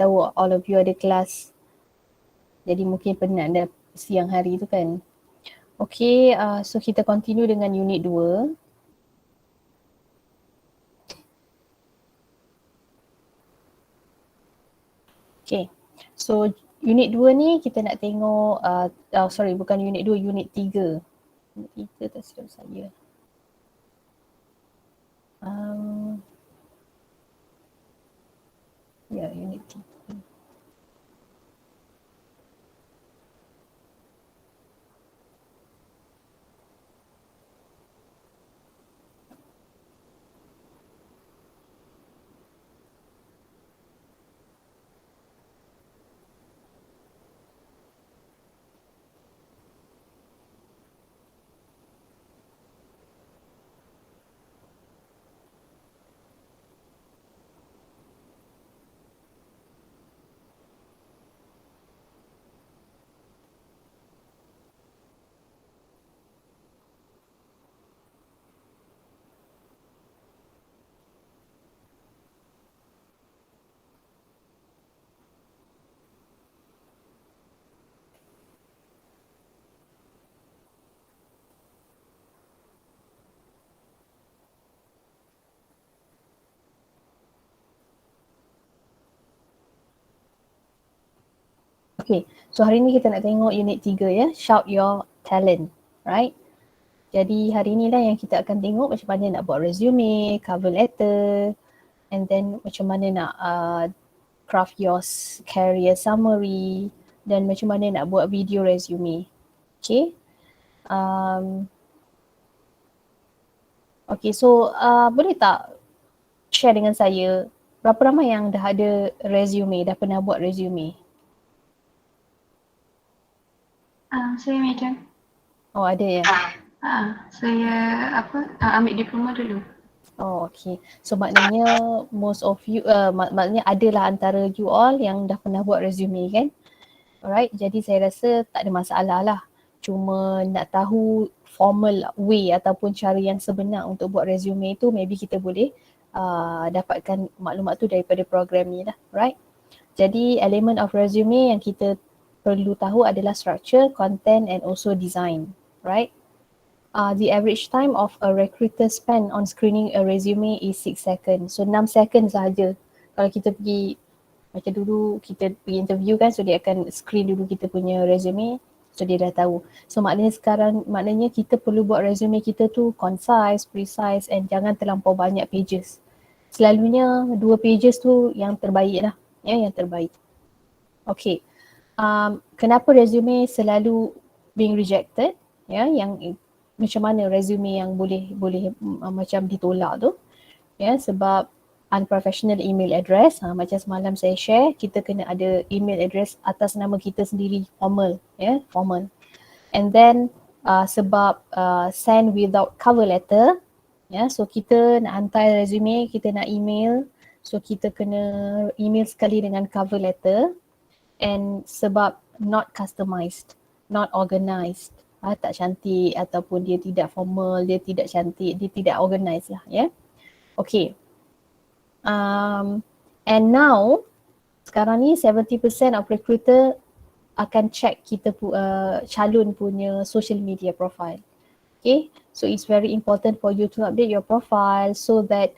tahu all of you ada kelas. Jadi mungkin penat dah siang hari tu kan. Okay, so kita continue dengan unit 2. Okay, so unit 2 ni kita nak tengok, sorry bukan unit 2, unit 3. Unit 3 tak silap saya. Ya, unit 3. Okay, so hari ni kita nak tengok unit 3 ya, shout your talent, right? Jadi hari ni lah yang kita akan tengok macam mana nak buat resume, cover letter, and then macam mana nak craft your career summary, dan macam mana nak buat video resume. Okay. Okay, so boleh tak share dengan saya berapa ramai yang dah ada resume, dah pernah buat resume? Saya madam. Oh, ada ya? Saya ambil diploma dulu. Oh, okay. So maknanya most of you, maknanya adalah antara you all yang dah pernah buat resume kan? Alright, jadi saya rasa tak ada masalah lah. Cuma nak tahu formal way ataupun cara yang sebenar untuk buat resume tu, maybe kita boleh dapatkan maklumat tu daripada program ni lah, right? Jadi element of resume yang kita perlu tahu adalah structure, content and also design, right? The average time of a recruiter spend on screening a resume is 6 seconds. So 6 second sahaja. Kalau kita pergi, macam dulu kita pergi interview kan, so dia akan screen dulu kita punya resume, so dia dah tahu. So maknanya kita perlu buat resume kita tu concise, precise and jangan terlampau banyak pages. Selalunya 2 pages tu yang terbaik lah, ya, yang terbaik. Okay. Kenapa resume selalu being rejected? Ya, yang macam mana resume yang boleh macam ditolak tu? Ya, sebab unprofessional email address. Macam semalam saya share, kita kena ada email address atas nama kita sendiri, formal, ya, formal. And then sebab send without cover letter, ya, so kita nak hantar resume, kita nak email, so kita kena email sekali dengan cover letter. And sebab not customized, not organized, tak cantik ataupun dia tidak formal, dia tidak cantik, dia tidak organized lah, ya. Okay. And now sekarang ni 70% of recruiter akan check kita calon punya social media profile. Okay, so it's very important for you to update your profile so that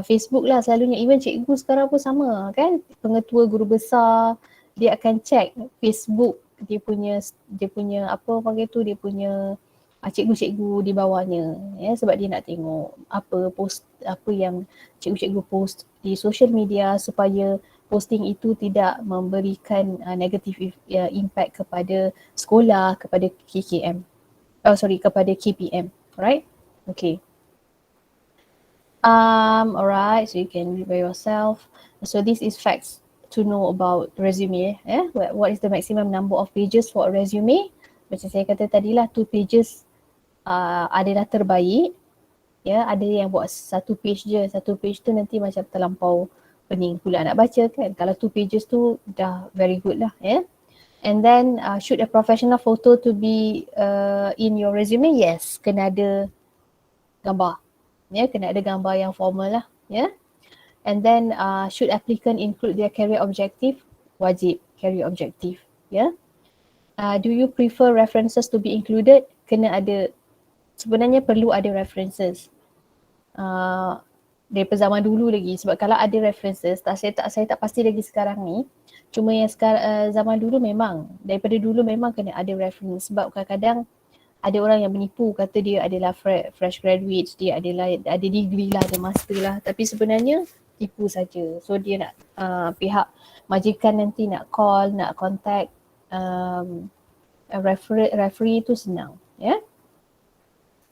Facebook lah selalunya, even cikgu sekarang pun sama kan, pengetua guru besar dia akan check Facebook dia punya apa panggil tu, dia punya cikgu-cikgu di bawahnya, ya, sebab dia nak tengok apa yang cikgu-cikgu post di social media supaya posting itu tidak memberikan negative impact kepada sekolah, kepada KKM. Kepada KPM, right? Okay. Alright, so you can read by yourself. So this is facts to know about resume. What is the maximum number of pages for a resume? Macam saya kata tadi lah, 2 pages adalah terbaik. Ya, ada yang buat 1 page je. 1 page tu nanti macam terlampau pening pula nak baca kan. Kalau 2 pages tu dah very good lah, ya. And then should a professional photo to be in your resume? Yes, kena ada gambar. Ya, kena ada gambar yang formal lah, ya. And then should applicant include their career objective? Wajib career objective. Yeah. Do you prefer references to be included? Kena ada, sebenarnya perlu ada references. Daripada zaman dulu lagi, sebab kalau ada references, saya tak pasti lagi sekarang ni. Cuma yang sekarang zaman dulu memang, daripada dulu memang kena ada reference, sebab kadang-kadang ada orang yang menipu kata dia adalah fresh graduate, dia adalah ada degree lah, ada master lah, tapi sebenarnya tipu saja. So dia nak pihak majikan nanti nak call, nak contact referee tu senang, ya. Yeah?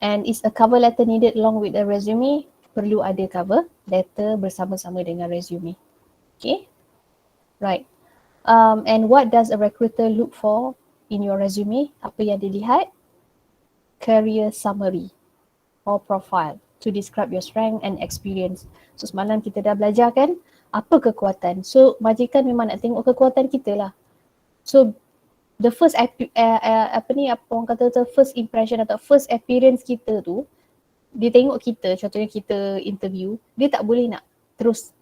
And is a cover letter needed along with a resume? Perlu ada cover letter bersama-sama dengan resume. Okay, right. And what does a recruiter look for in your resume? Apa yang dilihat? Career summary or profile to describe your strength and experience. So semalam kita dah belajar kan apa kekuatan. So majikan memang nak tengok kekuatan kita lah. So the first orang kata tu first impression atau first appearance kita tu, dia tengok kita, contohnya kita interview, dia tak boleh nak terus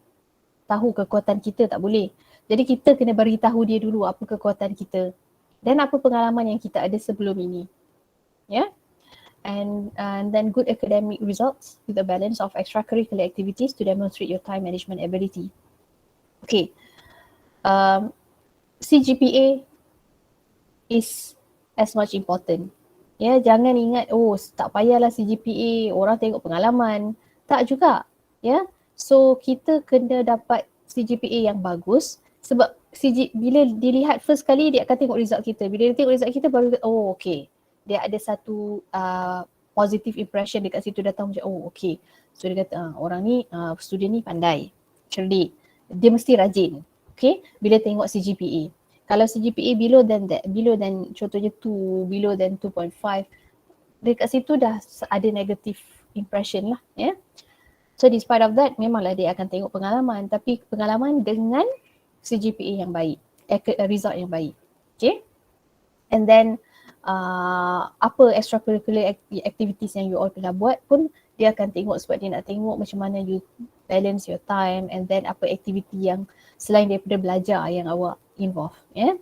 tahu kekuatan kita, tak boleh. Jadi kita kena beritahu dia dulu apa kekuatan kita dan apa pengalaman yang kita ada sebelum ini. Ya. Yeah? And then good academic results with a balance of extracurricular activities to demonstrate your time management ability. Okay. CGPA is as much important. Ya, jangan ingat tak payahlah CGPA, orang tengok pengalaman. Tak juga. Ya. So kita kena dapat CGPA yang bagus sebab bila dilihat first kali dia akan tengok result kita. Bila dia tengok result kita baru okay. Dia ada satu positive impression dekat situ, datang macam okay. So dia kata orang ni student ni pandai, cerdik. Dia mesti rajin. Okay. Bila tengok CGPA. Kalau CGPA below than contohnya 2, below than 2.5, dekat situ dah ada negative impression lah. Yeah? So despite of that, memanglah dia akan tengok pengalaman, tapi pengalaman dengan CGPA yang baik, result yang baik. Okay? And then apa extracurricular activities yang you all pernah buat pun dia akan tengok, sebab dia nak tengok macam mana you balance your time, and then apa aktiviti yang selain daripada belajar yang awak involve, yeah?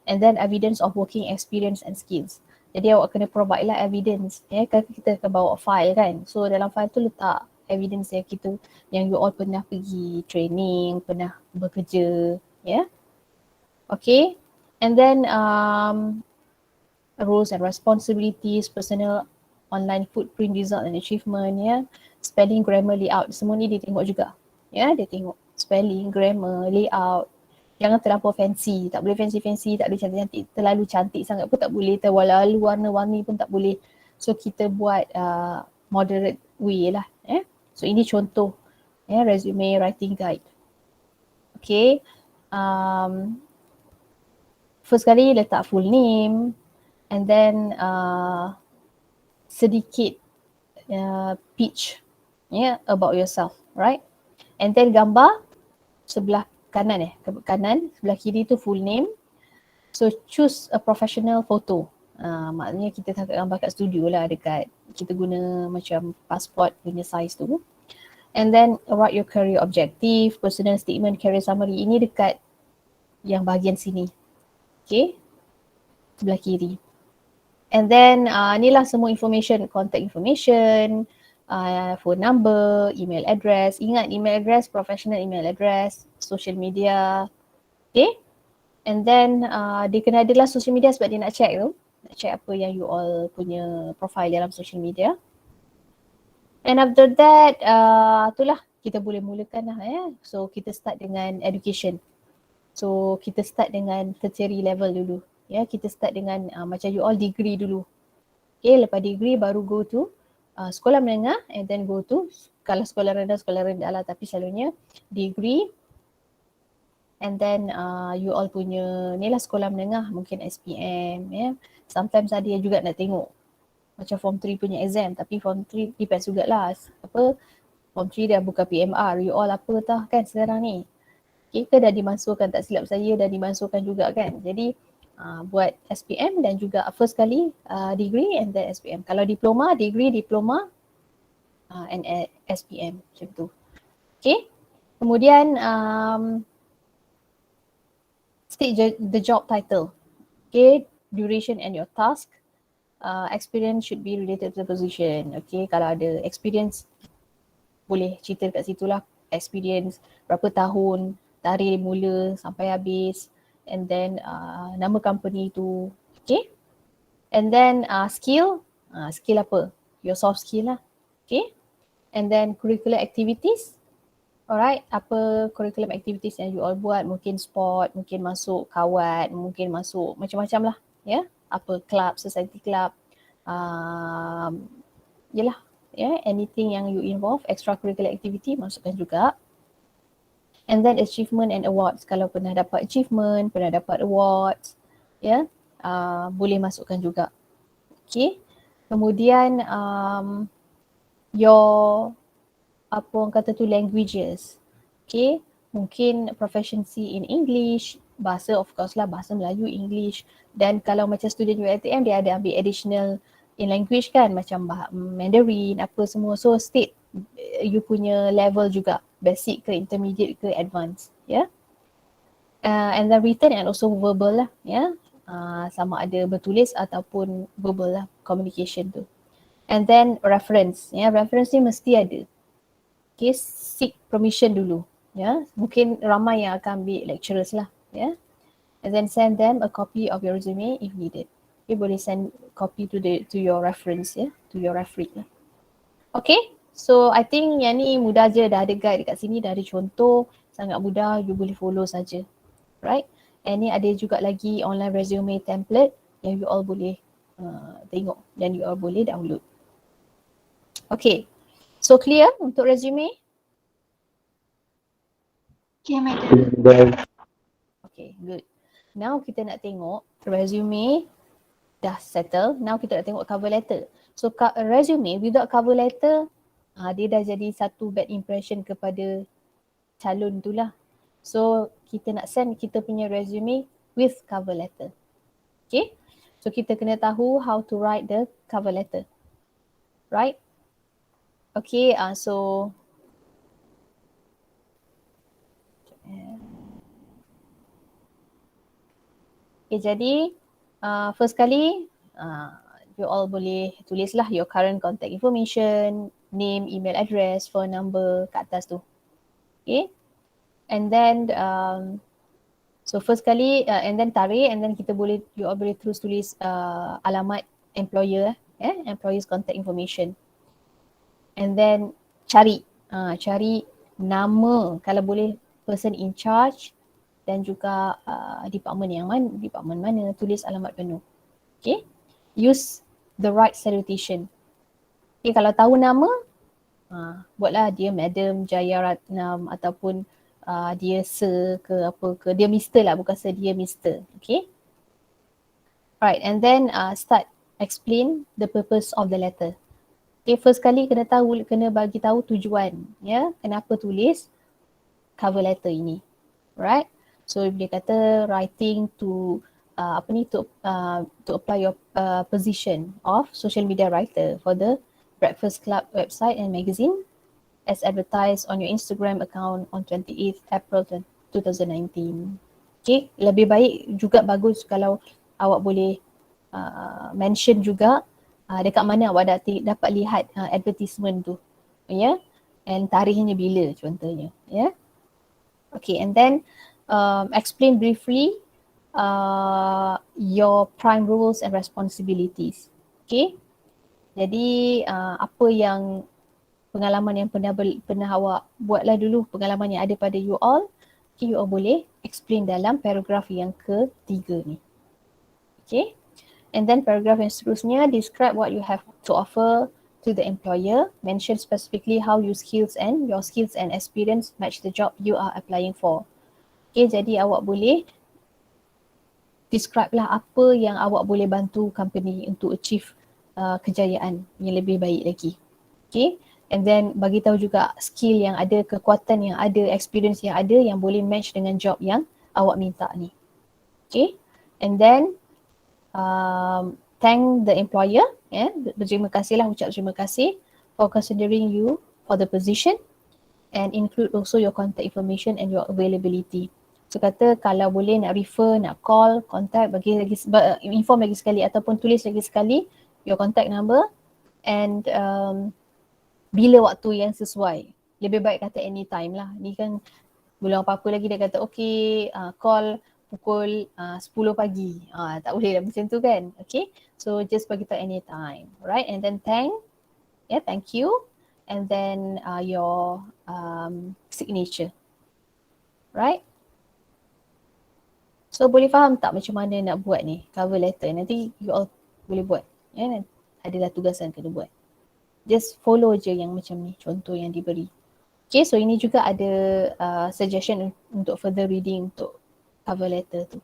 And then evidence of working experience and skills. Jadi awak kena provide lah evidence, ya? Kan kita akan bawa file kan, so dalam file tu letak evidence yang you all pernah pergi training, pernah bekerja, ya? Okay, and then roles and responsibilities, personal online footprint, result and achievement, ya, spelling, grammar, layout, semua ni dia tengok juga, ya, dia tengok spelling, grammar, layout. Jangan terlampau fancy, tak boleh fancy-fancy, tak boleh cantik-cantik, terlalu cantik sangat pun tak boleh, terlalu warna-warni pun tak boleh. So kita buat moderate way lah, ya. So ini contoh, ya, resume writing guide. Okay, first kali letak full name, and then sedikit pitch, yeah, about yourself, right? And then gambar sebelah kanan sebelah kiri tu full name. So choose a professional photo. Maknanya kita tak gambar kat studio lah, dekat kita guna macam passport punya size tu. And then write your career objective, personal statement, career summary. Ini dekat yang bahagian sini. Okay, sebelah kiri. And then inilah semua information, contact information, phone number, email address. Ingat email address, professional email address, social media. Okay. And then dia kena adalah social media sebab dia nak check tu. Nak check apa yang you all punya profile dalam social media. And after that, itulah kita boleh mulakan lah, ya. So kita start dengan education. So kita start dengan tertiary level dulu. Ya, kita start dengan macam you all degree dulu. Okay, lepas degree baru go to sekolah menengah, and then go to, kalau sekolah rendah lah, tapi selalunya degree. And then you all punya ni lah sekolah menengah, mungkin SPM, ya. Sometimes ada yang juga nak tengok macam form 3 punya exam, tapi form 3 depends jugalah form 3 dah buka PMR, you all apa tah kan sekarang ni. Kita dah dimasukkan, tak silap saya dah dimasukkan juga kan. Jadi buat SPM dan juga first kali degree and then SPM. Kalau diploma, degree, diploma and SPM macam tu. Okay. Kemudian state the job title. Okay, duration and your task. Experience should be related to the position. Okay, kalau ada experience boleh cerita kat situ lah. Experience berapa tahun, tarikh mula sampai habis, and then nama company tu. Okay, and then skill apa? Your soft skill lah. Okay, and then curricular activities. Alright, apa curriculum activities yang you all buat, mungkin sport, mungkin masuk kawat, mungkin masuk macam-macam lah, ya. Yeah? Apa club, society club, yelah, yeah, anything yang you involve, extracurricular activity masukkan juga. And then achievement and awards, kalau pernah dapat achievement, pernah dapat awards, ya, yeah, boleh masukkan juga. Okay, kemudian your apa orang kata tu languages. Okay, mungkin proficiency in English, bahasa of course lah, bahasa Melayu, English. Dan kalau macam student UiTM dia ada ambil additional in language kan, macam Mandarin, apa semua. So state you punya level juga, basic ke, intermediate ke, advanced. Yeah. And then written and also verbal lah. Yeah. Sama ada bertulis ataupun verbal lah, communication tu. And then reference. Yeah, reference ni mesti ada. Okay, seek permission dulu. Ya, mungkin ramai yang akan ambil lecturers lah. Ya, and then send them a copy of your resume if needed. Okay, boleh send copy to your reference, ya, to your referee lah. Okay, so I think yang ni mudah je, dah ada guide dekat sini, dah ada contoh, sangat mudah, you boleh follow saja. Right? And ni ada juga lagi online resume template yang you all boleh tengok dan you all boleh download. Okay, so clear untuk resume? Okay, madam. Okay, good. Now kita nak tengok resume dah settle. Now kita nak tengok cover letter. So resume without cover letter, dia dah jadi satu bad impression kepada calon tu lah. So kita nak send kita punya resume with cover letter. Okay, so kita kena tahu how to write the cover letter. Right? Okay, so okay, jadi first kali you all boleh tulislah your current contact information, name, email address, phone number kat atas tu. Okay. And then so first kali and then tarik, and then you all boleh terus tulis alamat employer, employer's contact information. And then cari nama, kalau boleh person in charge, dan juga department mana, tulis alamat penuh. Okay, use the right salutation. Okay, kalau tahu nama, buatlah dia Madam Jayaratnam ataupun dia Sir ke apa ke, dia Mr lah, bukan Sir, dia Mr. Okay, right, and then start explain the purpose of the letter. Okay, first kali kena bagi tahu tujuan, ya, kenapa tulis cover letter ini, right? So dia kata writing to to apply your position of social media writer for the Breakfast Club website and magazine as advertised on your Instagram account on 28th April 2019. Okay, lebih baik juga bagus kalau awak boleh mention juga dekat mana awak dapat lihat advertisement tu, ya, and tarikhnya bila contohnya, ya. Okay, and then explain briefly your prime roles and responsibilities. Okay, jadi apa yang pengalaman yang pernah awak buatlah dulu, pengalaman yang ada pada you all. Okay, you all boleh explain dalam paragraf yang ketiga ni. Okay, and then paragraf yang seterusnya, describe what you have to offer to the employer, mention specifically how your skills and experience match the job you are applying for. Okay, jadi awak boleh describe lah apa yang awak boleh bantu company untuk achieve kejayaan yang lebih baik lagi. Okay, and then bagi tahu juga skill yang ada, kekuatan yang ada, experience yang ada yang boleh match dengan job yang awak minta ni. Okay, and then thank the employer, berterima kasih lah, ucap terima kasih for considering you for the position, and include also your contact information and your availability. So kata kalau boleh nak refer, nak call, contact, inform lagi sekali ataupun tulis lagi sekali your contact number and bila waktu yang sesuai. Lebih baik kata anytime lah. Ni kan belum apa-apa lagi dia kata okay call pukul 10 pagi. Tak boleh lah macam tu kan. Okay. So just beritahu anytime. Right. And then thank you. And then your signature. Right. So boleh faham tak macam mana nak buat ni cover letter. Nanti you all boleh buat. Adalah tugasan kena buat. Just follow je yang macam ni, contoh yang diberi. Okay, so ini juga ada suggestion untuk further reading untuk cover letter tu.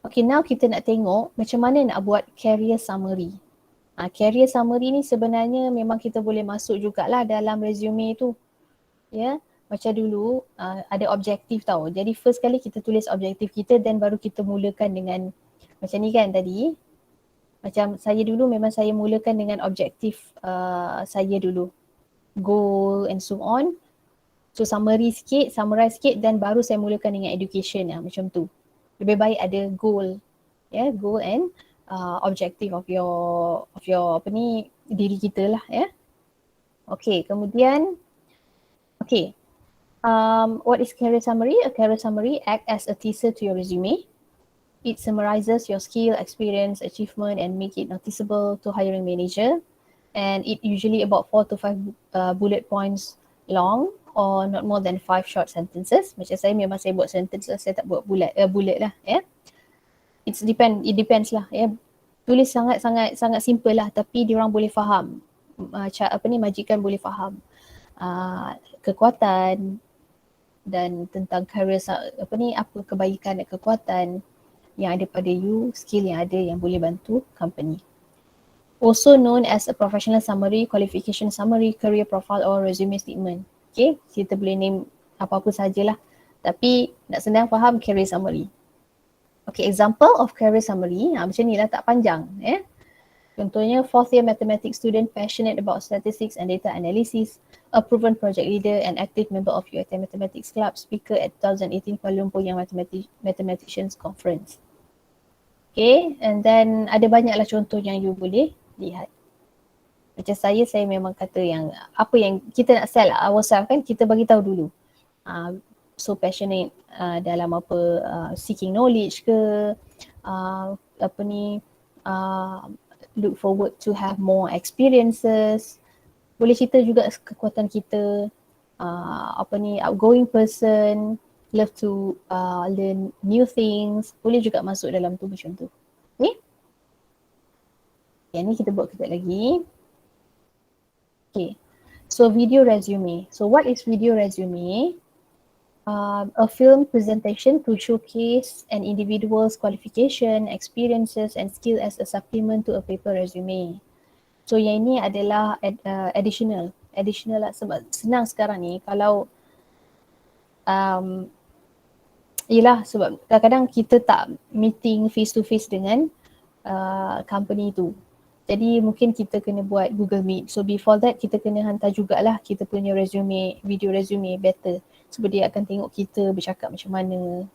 Okay, now kita nak tengok macam mana nak buat career summary. Career summary ni sebenarnya memang kita boleh masuk jugalah dalam resume tu. Ya, macam dulu ada objektif tau. Jadi first kali kita tulis objektif kita dan baru kita mulakan dengan macam ni kan tadi. Macam saya dulu memang saya mulakan dengan objektif saya dulu. Goal and so on. So summarize sikit dan baru saya mulakan dengan education macam tu. Lebih baik ada goal. Goal and objective of your diri kita lah Okay, kemudian what is career summary? A career summary act as a teaser to your resume. It summarizes your skill, experience, achievement and make it noticeable to hiring manager. And it usually about 4 to 5 bullet points long or not more than 5 short sentences. Macam saya memang saya buat sentence lah, saya tak buat bullet lah It depends lah Tulis sangat simple lah tapi diorang boleh faham. Majikan boleh faham kekuatan dan tentang career apa kebaikan dan kekuatan yang ada pada you, skill yang ada yang boleh bantu company. Also known as a professional summary, qualification summary, career profile or resume statement. Okay, kita boleh name apa-apa sajalah. Tapi nak senang faham career summary. Okay, example of career summary. Macam ni lah, tak panjang. Contohnya, 4th year mathematics student passionate about statistics and data analysis, a proven project leader and active member of UiTM Mathematics Club, speaker at 2018 Kuala Lumpur Young Mathematicians Conference. Okay, and then ada banyaklah contoh yang you boleh lihat. Macam saya memang kata yang apa yang kita nak sell ourselves kan, kita bagi tahu dulu. So passionate dalam seeking knowledge ke, look forward to have more experiences. Boleh cerita juga kekuatan kita, outgoing person, love to learn new things. Boleh juga masuk dalam tu macam tu. Okay? Yang ni kita buat kejap lagi. Okay. So video resume. So what is video resume? A film presentation to showcase an individual's qualification, experiences and skill as a supplement to a paper resume. So yang ini adalah additional lah sebab senang sekarang ni kalau yelah sebab kadang-kadang kita tak meeting face to face dengan company tu. Jadi mungkin kita kena buat Google Meet. So before that kita kena hantar jugalah kita punya resume, video resume better. Sebab dia akan tengok kita bercakap macam mana.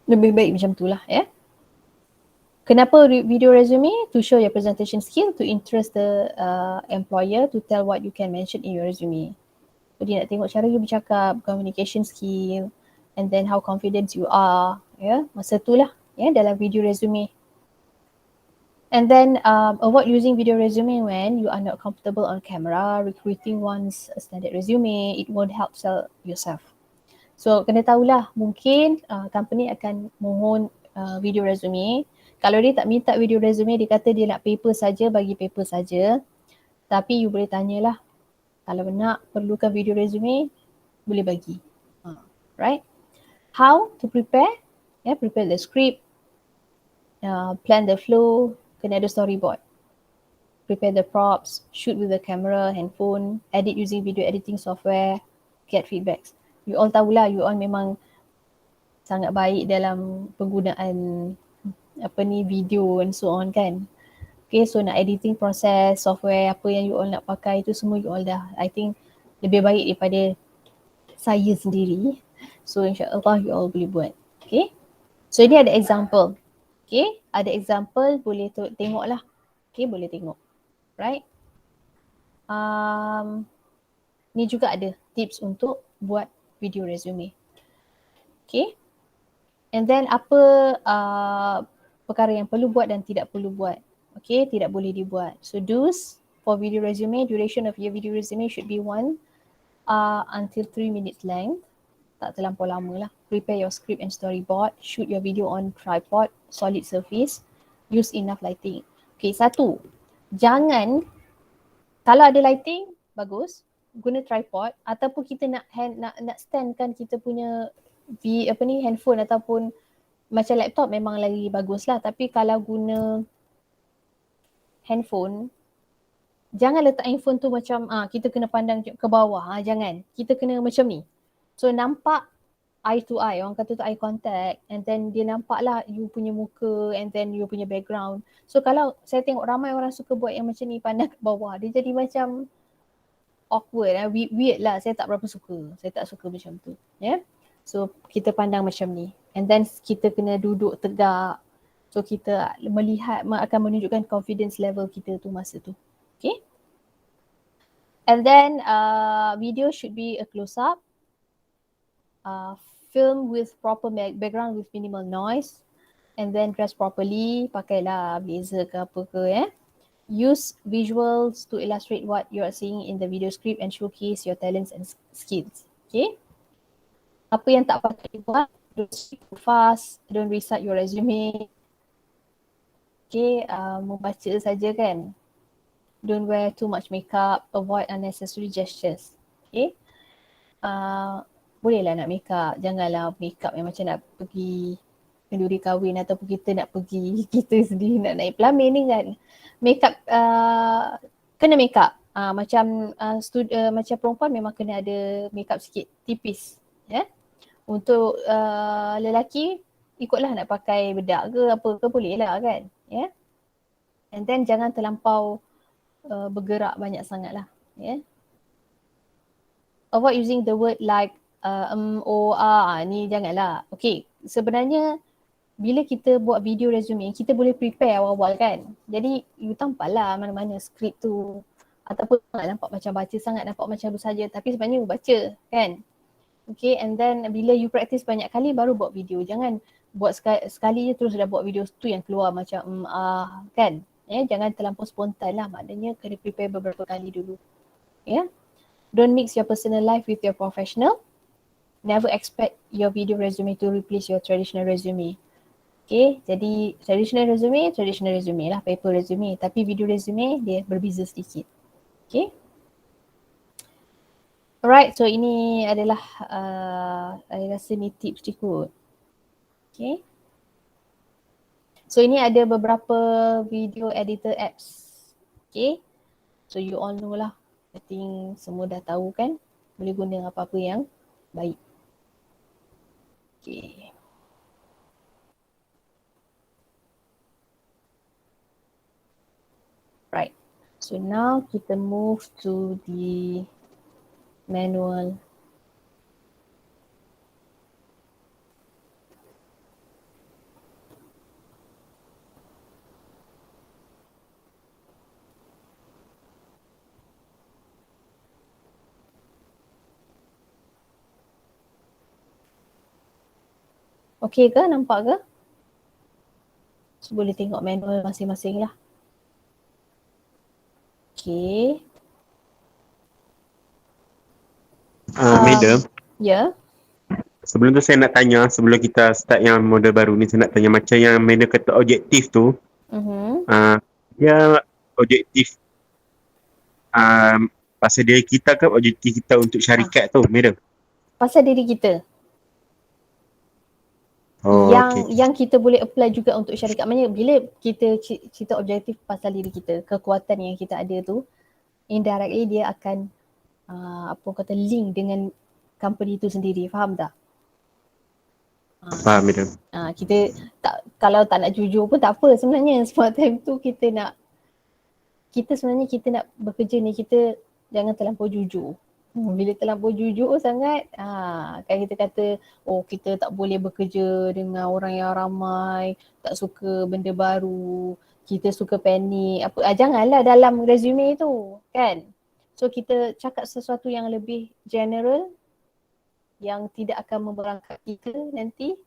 Lebih baik macam tu lah Kenapa video resume? To show your presentation skill, to interest the employer, to tell what you can mention in your resume. So dia nak tengok cara you bercakap, communication skill and then how confident you are. Masa tu lah dalam video resume. And then avoid using video resume when you are not comfortable on camera. Recruiting wants a standard resume. It won't help sell yourself. So kena tahulah mungkin company akan mohon video resume. Kalau dia tak minta video resume, dia kata dia nak paper saja, bagi paper saja. Tapi you boleh tanyalah. Kalau nak perlukan video resume, boleh bagi. Right? How to prepare? Prepare the script. Plan the flow. Kena ada storyboard. Prepare the props, shoot with the camera, handphone, edit using video editing software, get feedbacks. You all tahulah, you all memang sangat baik dalam penggunaan video and so on kan. Okay, so nak editing process, software, apa yang you all nak pakai tu semua you all dah, I think lebih baik daripada saya sendiri. So insyaAllah you all boleh buat. Okay. So ini ada example. Okay. Ada example, boleh tengok lah. Okay, boleh tengok. Right. Ni juga ada tips untuk buat video resume. Okay. And then apa perkara yang perlu buat dan tidak perlu buat. Okay, tidak boleh dibuat. So do's for video resume, duration of your video resume should be 1 until 3 minutes length. Tak terlampau lama lah. Prepare your script and storyboard. Shoot your video on tripod, solid surface. Use enough lighting. Okay, 1. Jangan, kalau ada lighting, bagus. Guna tripod ataupun kita nak standkan kita punya handphone ataupun macam laptop memang lagi bagus lah. Tapi kalau guna handphone, jangan letak handphone tu macam kita kena pandang ke bawah. Jangan. Kita kena macam ni. So nampak eye to eye, orang kata tu eye contact, and then dia nampak lah you punya muka and then you punya background. So kalau saya tengok ramai orang suka buat yang macam ni, pandang ke bawah, dia jadi macam awkward, weird lah. Saya tak berapa suka. Saya tak suka macam tu. Yeah? So kita pandang macam ni. And then kita kena duduk tegak. So kita melihat, akan menunjukkan confidence level kita tu masa tu. Okay? And then video should be a close up. Film with proper background with minimal noise, and then dress properly, pakailah blazer ke apa ke. Use visuals to illustrate what you are seeing in the video script and showcase your talents and skills. Okay. Apa yang tak patut dibuat, don't speak too fast, don't recite your resume. Okay, membaca saja kan. Don't wear too much makeup, avoid unnecessary gestures. Okay. Bolehlah nak make up, janganlah make up yang macam nak pergi kenduri kahwin ataupun kita nak pergi, kita sendiri nak naik pelamin ni kan. Make up, kena make up. Macam macam perempuan memang kena ada make up sikit, tipis. Untuk lelaki, ikutlah nak pakai bedak ke apa ke, boleh lah kan. And then jangan terlampau bergerak banyak sangat lah. Avoid using the word like ni janganlah. Okay, sebenarnya bila kita buat video resume, kita boleh prepare awal-awal kan. Jadi you tampallah mana-mana skrip tu. Ataupun tak nampak macam baca sangat, nampak macam bersaja, tapi sebenarnya you baca kan. Okay, and then bila you practice banyak kali baru buat video. Jangan buat sekali je terus dah buat video tu yang keluar macam kan. Jangan terlampau spontan lah, maknanya kena prepare beberapa kali dulu. Don't mix your personal life with your professional. Never expect your video resume to replace your traditional resume. Okay, jadi traditional resume lah, paper resume. Tapi video resume dia berbeza sedikit. Okay. Alright, so ini adalah saya rasa ni tips dia kot. Okay. So ini ada beberapa video editor apps. Okay. So you all know lah. I think semua dah tahu kan. Boleh guna apa-apa yang baik. Okay. Right. So now kita move to the manual. Okay ke? Nampak ke? So, boleh tengok manual masing-masing lah. Okay. Madam. Ya. Sebelum tu saya nak tanya, sebelum kita start yang model baru ni, saya nak tanya macam yang madam kata objektif tu. Dia objektif pasal diri kita ke objektif kita untuk syarikat tu, madam? Pasal diri kita. Yang kita boleh apply juga untuk syarikat. Maksudnya bila kita cerita objektif pasal diri kita, kekuatan yang kita ada tu, indirectly dia akan kata link dengan company tu sendiri. Faham tak? Faham, madam. Kita kalau tak nak jujur pun tak apa sebenarnya. Sebab time tu kita sebenarnya kita nak bekerja ni, kita jangan terlampau jujur. Bila terlampau jujur sangat, kan kita kata, oh kita tak boleh bekerja dengan orang yang ramai, tak suka benda baru, kita suka panik, janganlah dalam resume tu, kan? So kita cakap sesuatu yang lebih general, yang tidak akan memberangkat kita nanti.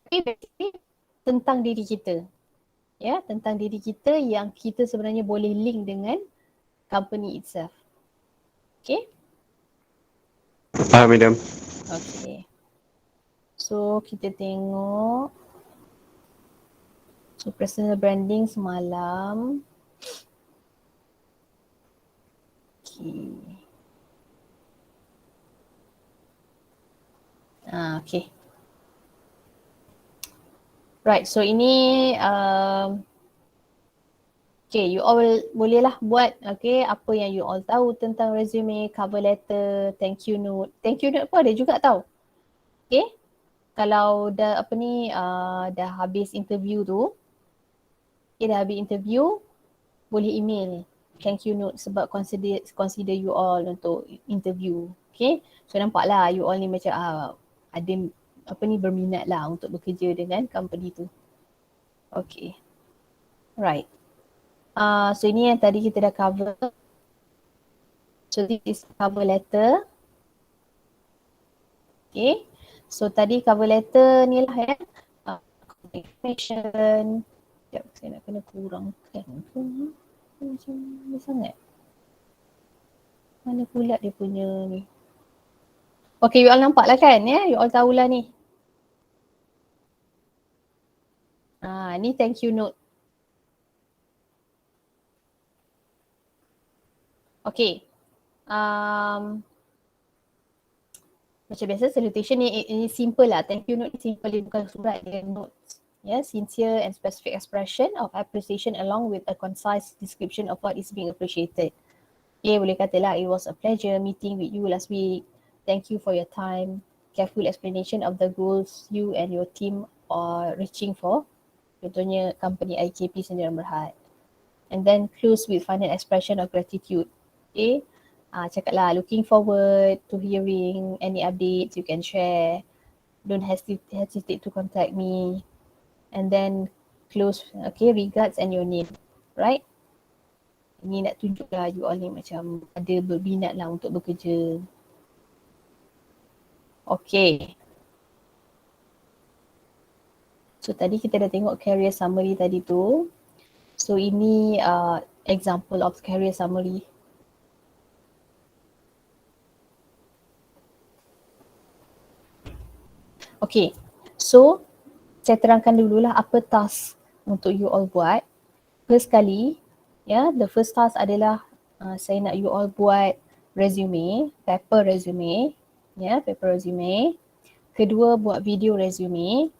Okay, basically tentang diri kita. Ya, tentang diri kita yang kita sebenarnya boleh link dengan company itself. Okay? Faham, madam. Okay. So kita tengok. So personal branding semalam. Okay. Okay. Right, so ini okay, you all bolehlah buat apa yang you all tahu tentang resume, cover letter, thank you note. Thank you note pun ada juga tau. Okay, kalau dah dah habis interview tu, dah habis interview, boleh email thank you note sebab consider you all untuk interview. Okay, so nampaklah you all ni macam ada berminat lah untuk bekerja dengan company tu. Okay, right. So ini yang tadi kita dah cover. So this is cover letter. Okay, so tadi cover letter ni lah ya. Information. Sekejap, saya nak kena kurangkan ke? Macam ni sangat. Mana pula dia punya ni? Okay, you all nampak lah kan ya? You all tahulah ni. Ni thank you note. Okay. Macam biasa salutation ni simple lah. Thank you note ni simple, dia bukan surat, dia notes. Sincere and specific expression of appreciation along with a concise description of what is being appreciated. Boleh katalah, it was a pleasure meeting with you last week. Thank you for your time. Careful explanation of the goals you and your team are reaching for. Contohnya company IKP Sdn Bhd. And then close with final expression of gratitude. Cakaplah, looking forward to hearing any updates you can share. Don't hesitate to contact me. And then close, regards and your name. Right? Ini nak tunjuklah you all ni macam ada berminat lah untuk bekerja. Okay. So tadi kita dah tengok career summary tadi tu. So ini example of career summary. Okay. So saya terangkan dululah apa task untuk you all buat. First kali, the first task adalah saya nak you all buat resume, paper resume. Paper resume. Kedua, buat video resume.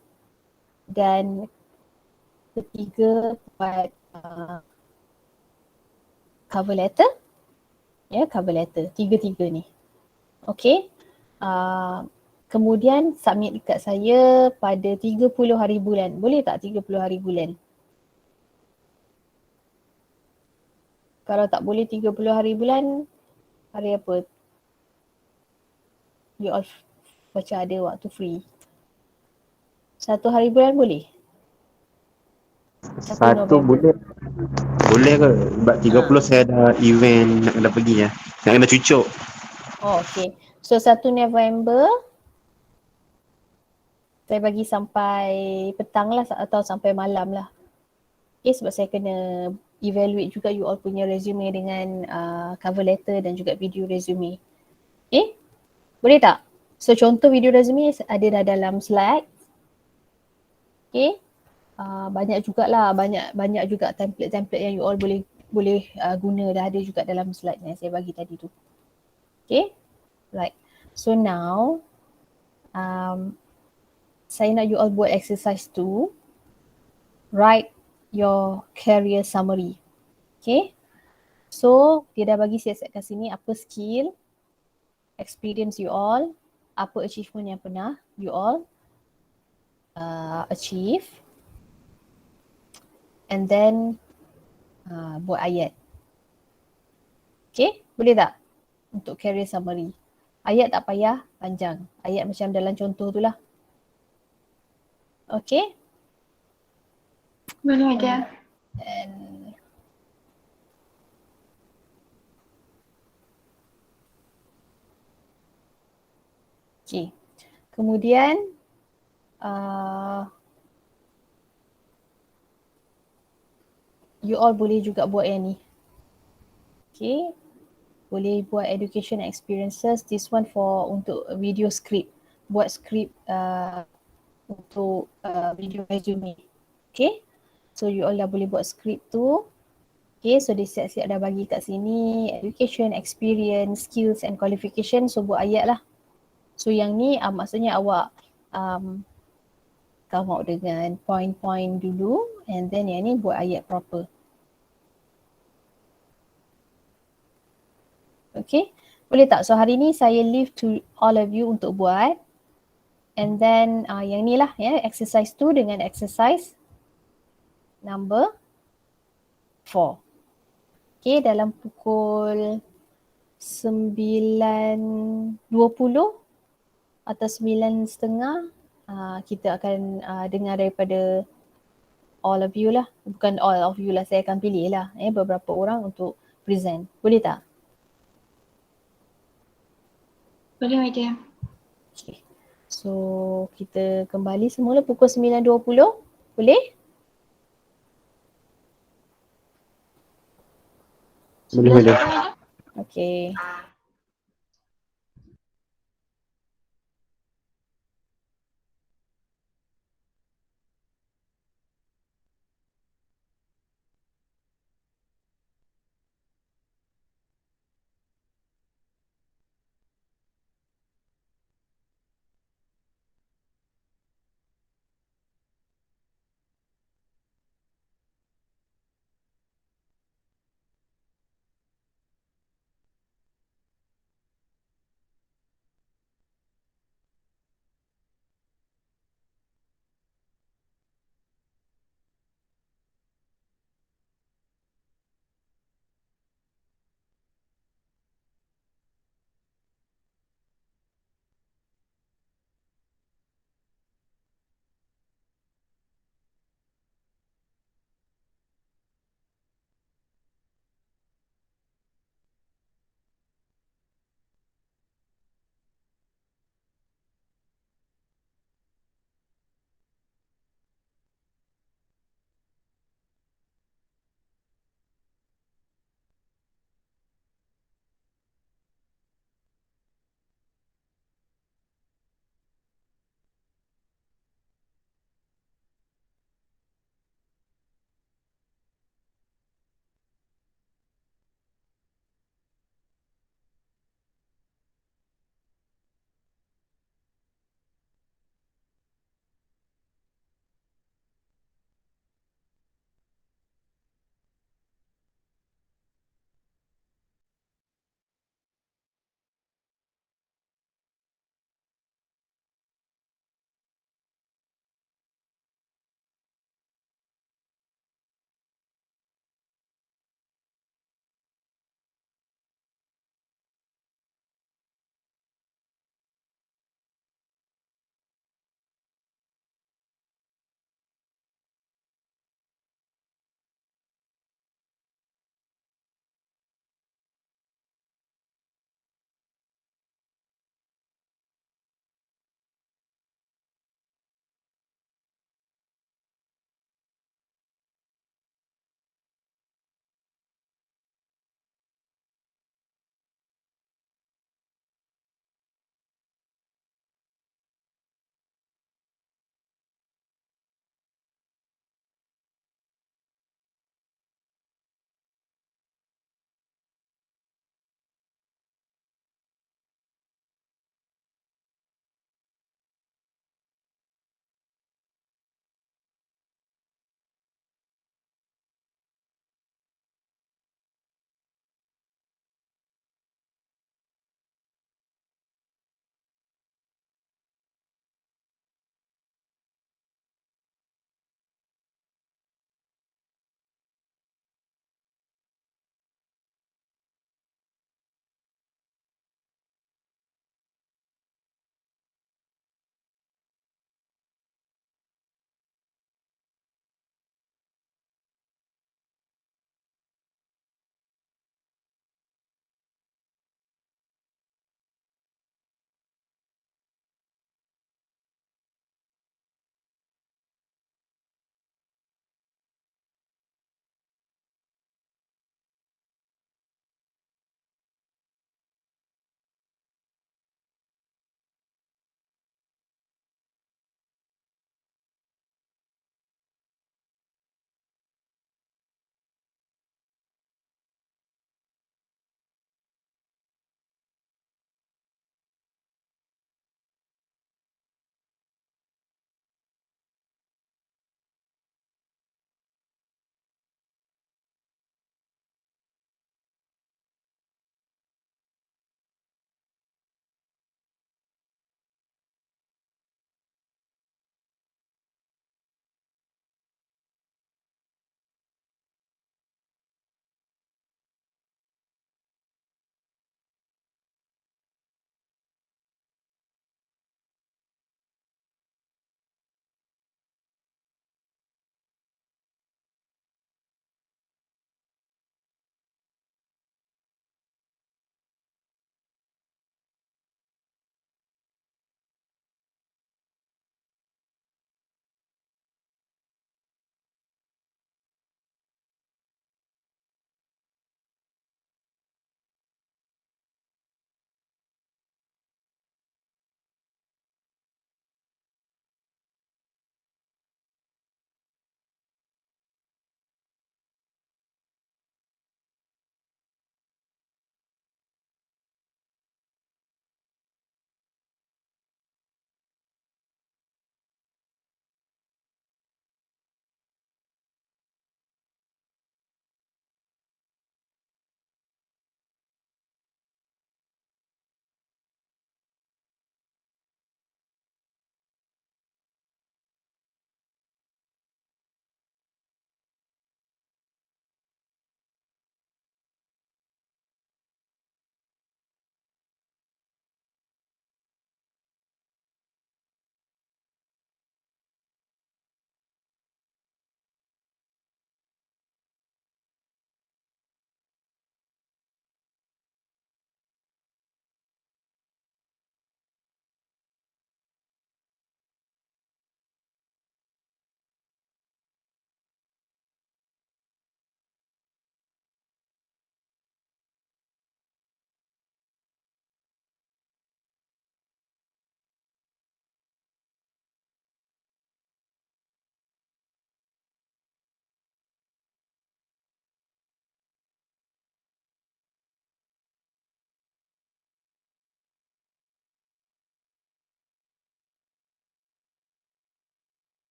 Dan ketiga, buat cover letter. Cover letter. Tiga-tiga ni. Okay. Kemudian submit dekat saya pada 30 hari bulan. Boleh tak 30 hari bulan? Kalau tak boleh 30 hari bulan, hari apa? You all macam ada waktu free. 1 hari bulan boleh? 1 November. Boleh. Boleh ke? Sebab 30 saya ada event nak kena pergi ya. Nak kena cucuk. Oh, okay. So 1 November saya bagi sampai petang lah atau sampai malam lah. Okay, sebab saya kena evaluate juga you all punya resume dengan cover letter dan juga video resume. Okay, boleh tak? So contoh video resume ada dah dalam slide. Okay, banyak jugalah, banyak juga template yang you all boleh guna, dah ada juga dalam slide yang saya bagi tadi tu. Okay, right. So now saya nak you all buat exercise 2. Write your career summary. Okay. So dia dah bagi siap-siap kat sini apa skill, experience you all, apa achievement yang pernah you all achieve. And then buat ayat. Okay, boleh tak? untuk career summary. Ayat tak payah panjang. Ayat macam dalam contoh tu lah. Okay. Boleh aja. And okay. Kemudian you all boleh juga buat yang ni. Okay. Boleh buat education experiences. This one for untuk video script. Buat script untuk video resume. Okay. So you all dah boleh buat script tu. Okay, so dia siap-siap dah bagi kat sini education, experience, skills and qualification. So buat ayat lah. So yang ni maksudnya awak come out dengan point-point dulu and then yang ni buat ayat proper. Okay, boleh tak? So hari ni saya leave to all of you untuk buat. And then yang ni lah ya, exercise 2 dengan exercise number 4. Okay, dalam pukul 9.20 atau 9.30 kita akan dengar daripada all of you lah. Bukan all of you lah, saya akan pilih lah beberapa orang untuk present. Boleh tak? Boleh aja. Okay. So kita kembali semula pukul 9.20. Boleh? Boleh. Okay.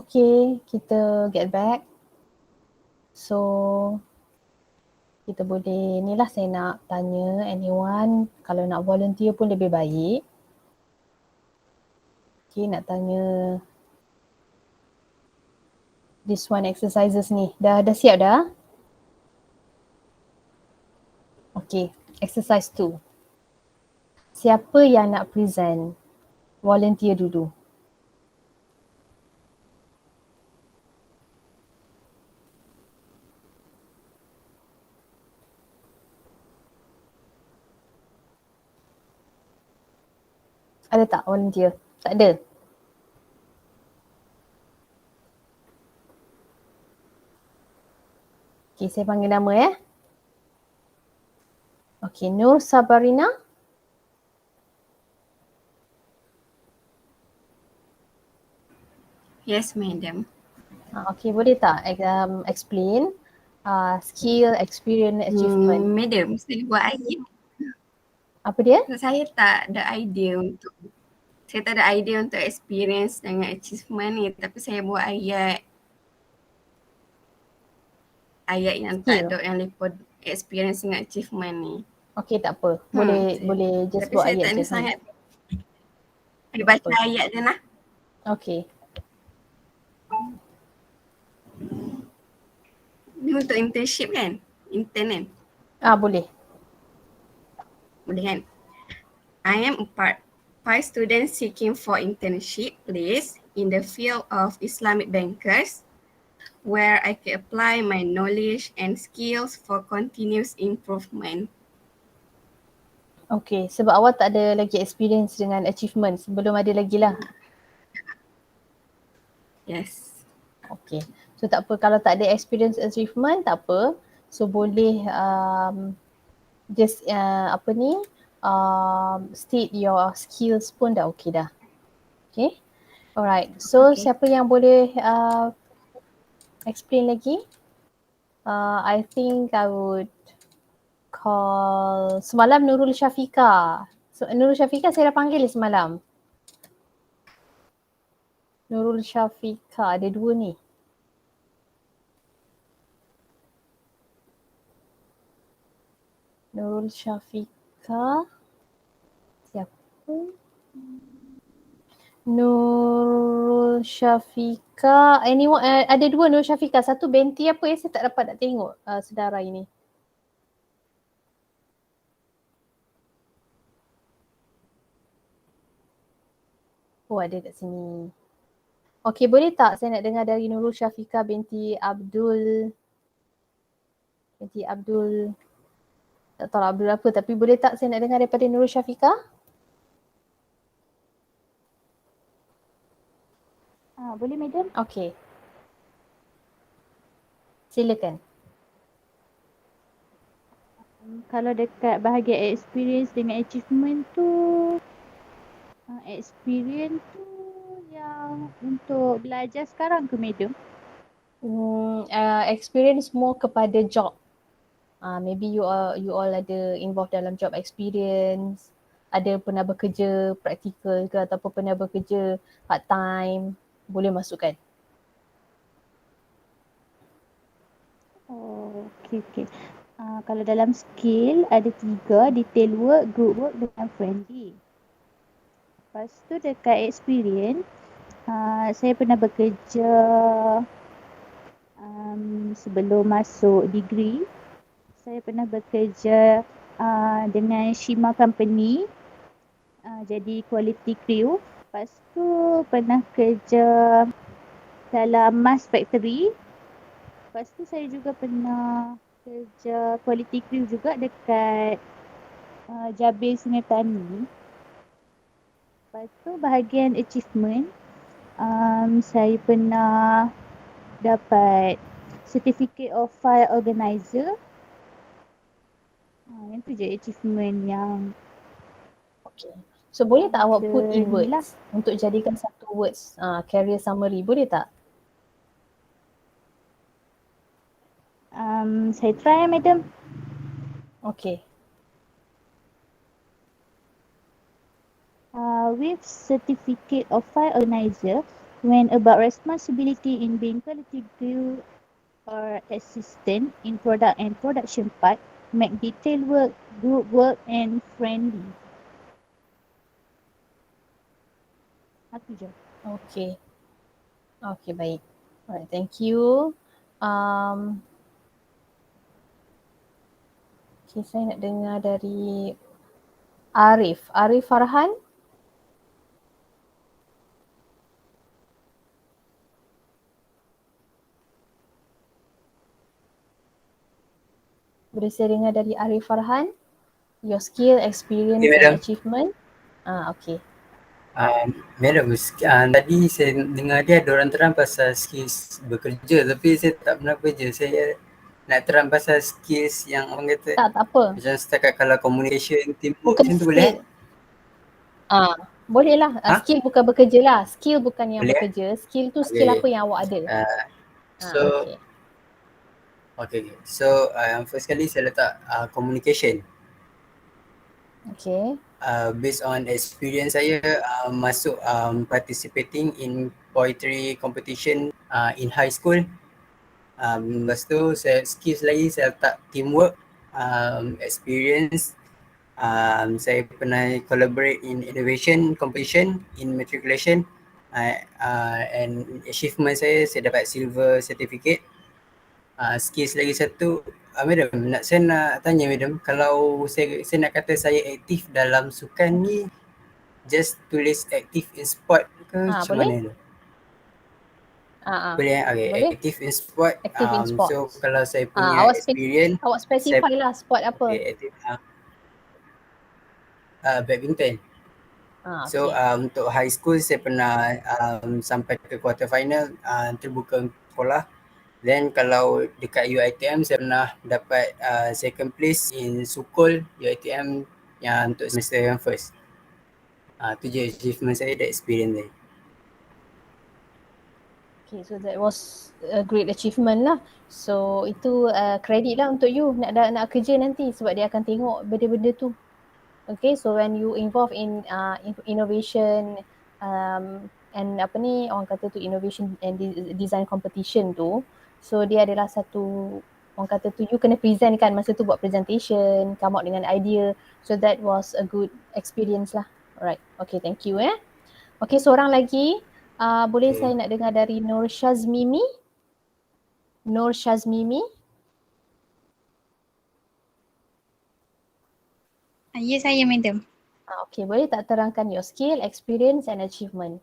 Okay, kita get back. So, kita boleh, ni lah saya nak tanya anyone kalau nak volunteer pun lebih baik. Okay, nak tanya this one exercises ni. Dah siap dah? Okay, exercise 2. Siapa yang nak present? Volunteer dulu. Ada tak volunteer? Tak ada? Okay, saya panggil nama ya. Okay, Nur Sabarina. Yes, madam. Okay, boleh tak explain skill, experience, achievement? Madam, saya buat ayat. Apa dia? Saya tak ada idea untuk experience dengan achievement ni, tapi saya buat ayat yang Skill. tak ada yang lepas experience dengan achievement ni. Okay, tak apa. Boleh just tapi buat saya ayat tak je. ni sangat. Saya baca Apa? ayat je lah. Okay. Ni untuk internship kan? Intern kan? Boleh. Boleh kan? I am a part student seeking for internship place in the field of Islamic bankers where I can apply my knowledge and skills for continuous improvement. Okay, sebab awak tak ada lagi experience dengan achievement. Belum ada lagi lah. Yes. Okay. So tak apa, kalau tak ada experience achievement, tak apa. So boleh just state your skills pun dah okay dah. Okay. Alright. So siapa yang boleh explain lagi? I think I would call semalam Nurul Syafika. So, Nurul Syafika saya dah panggil semalam. Nurul Syafika, ada dua ni. Nurul Syafika. Siapa? Nurul Syafika. Anyone, ada dua Nurul Syafika. Satu Benti apa ya? Saya tak dapat nak tengok sedara ini. Oh, ada kat sini. Okey, boleh tak saya nak dengar dari Nurul Syafika binti Abdul. Tak tahu Abdul apa, tapi boleh tak saya nak dengar daripada Nurul Syafika? Boleh madam? Okey. Silakan. Kalau dekat bahagian experience dengan achievement tu, experience tu yang untuk belajar sekarang ke madam? Experience more kepada job. Maybe you all ada involved dalam job experience, ada pernah bekerja praktikal ke ataupun pernah bekerja part time, boleh masukkan. Oh, okay. Kalau dalam skill ada 3, detail work, group work dengan friendly. Lepas tu dekat experience, saya pernah bekerja sebelum masuk degree. Saya pernah bekerja dengan Shima Company, jadi quality crew. Lepas tu pernah kerja dalam Mass Factory. Lepas tu saya juga pernah kerja quality crew juga dekat Jabir Sungai Petani. Lepas tu bahagian achievement, saya pernah dapat Certificate of File Organizer. Yang tu je achievement yang Okay. So boleh tak awak put in inilah. words untuk jadikan satu words career summary, boleh tak? Saya try madam. Okay. With Certificate of File Organizer, When about responsibility in being colleague or assistant in product and production part, make detail work, group work and friendly. Aku je. Okay. Okay, baik. Alright, thank you. Okay, saya nak dengar dari Arif. Arif Farhan. Boleh saya dengar dari Arif Farhan? Your skill, experience Okay, and madam. achievement. Okay. Madam, tadi saya dengar dia ada orang terang pasal skills bekerja, tapi saya tak pernah kerja. Saya nak terang pasal skills yang orang kata Tak apa. macam setakat kalau communication, teamwork Bukan macam tu boleh? skill. Boleh lah. Ha? Skill bukan bekerja lah. Skill bukan yang Boleh, bekerja. Skill tu skill Okay. apa yang awak ada. So, Okay. So first kali saya letak communication. Okay. Based on experience saya masuk participating in poetry competition in high school. Lepas tu skills lagi saya letak teamwork, experience. Saya pernah collaborate in innovation competition in matriculation, and achievement saya dapat silver certificate. Skills lagi satu, madam, saya nak tanya madam, kalau saya nak kata saya aktif dalam sukan ni, just tulis aktif in sport ke macam Boleh? mana tu? Boleh? Okay, Boleh. aktif in sport. Active in sport. So kalau saya punya experience, awak specify lah sport apa. okay, aktif badminton. So untuk high school saya pernah sampai ke quarter final, terbuka sekolah. Then kalau dekat UiTM saya pernah dapat second place in Sukul UiTM yang untuk semester yang first. Tu je achievement saya, that experience saya. Okay, so that was a great achievement lah. So itu credit lah untuk you nak kerja nanti sebab dia akan tengok benda-benda tu. Okay, so when you involve in innovation and apa ni orang kata tu innovation and design competition tu, so dia adalah satu orang kata tu you kena present kan masa tu buat presentation, come out dengan idea. So that was a good experience lah. Alright, okay, thank you Okay, seorang lagi boleh saya nak dengar dari Nur Shazmimi. Nur Shazmimi. Ya, saya madam. Okay, boleh tak terangkan your skill, experience and achievement?